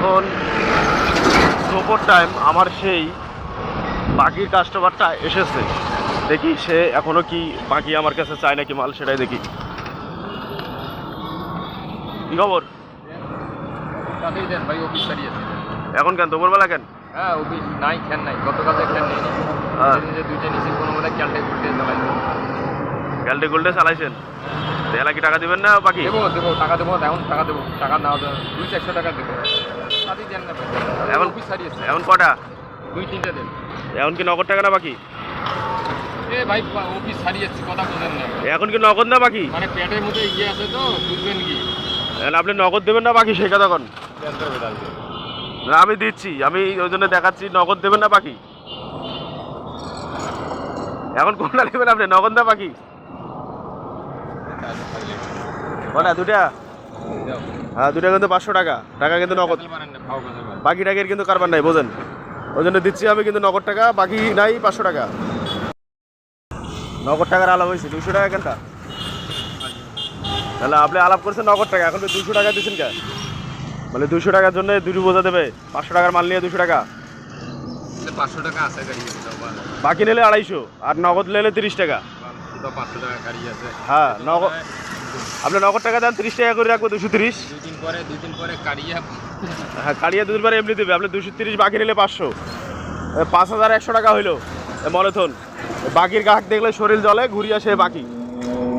এখন দুপুর টাইম, আমার সেই বাকির কাস্টমারটা এসেছে, দেখি সে এখনো কি বাকি আমার কাছে চায় নাকি মাল, সেটাই দেখি। কি খবর? ভাই অফিস সারিয়ে আছে এখন কেন দুপুরবেলা কেন? হ্যাঁ অফিস নাই, খেন নাই, গতকাল খেন নেই, হ্যাঁ দুইটা নিচে কোনো মতো ক্যালটাই করতে চালাইছে। গ্যালটি গোল্ডে চালাইছেন? এলা কি টাকা দিবেন না বাকি? দেবো দেবো টাকা দেবো, এখন টাকা দেবো, টাকা নাও 200-400 টাকা দেবো, তাতেই দেন না ভাই। এখন অফিস সারিয়েছে, এখন কটা? 2-3টা দেন। এখন কি নগদ টাকা না বাকি? এ ভাই অফিস সারিয়েছে, কথা বোঝেন না এখন কি নগদ না বাকি? মানে পেটের মধ্যে ইয়ে আছে তো, বুঝবেন কি? এখন আপনি নগদ দেবেন না বাকি, সেই কথা কোন? না আমি দিচ্ছি, আমি ওই জন্য দেখাচ্ছি, নগদ দেবেন না বাকি? এখন কোনটা নেবেন আপনি, নগদ না বাকি? কটা? দুটা? হ্যাঁ দুটা কিন্তু 500 টাকা, টাকা কিন্তু নগদ, বাকি টাকার কিন্তু কারবার নাই, বোঝেন? ওই জন্য দিচ্ছি আমি কিন্তু নগদ টাকা, বাকি নাই 500 টাকা। নগদ টাকার আলাপ হয়েছে 200 টাকা কেনটা? তাহলে আপনি আলাপ করছেন নগদ টাকা, এখন 200 টাকা দিচ্ছেন কে? মানে 200 টাকার জন্য দুটো বোঝা দেবে? 500 টাকার মাল নিয়ে 200 টাকা? 500 টাকা আছে গাড়ি, বাকি নিলে 250, আর নগদ নিলে 30 টাকা। 500 টাকা গাড়ি আছে। হ্যাঁ নগদ, আপনি নগদ টাকা দেন, 30 টাকা করে রাখবো, 230। দুই দিন পরে কাড়িয়া। হ্যাঁ কাড়িয়া দুদিন পরে এমনি দেবে, আপনি 230, বাকি নিলে 500, 5100 টাকা হইলো মলেথন। বাকির গ্রাহক দেখলে শরীর জলে, ঘুরিয়ে আসে বাকি।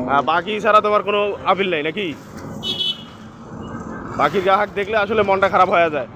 হ্যাঁ বাকি ছাড়া তোমার কোনো আপিল নেই নাকি? বাকির গ্রাহক দেখলে আসলে মনটা খারাপ হয়ে যায়।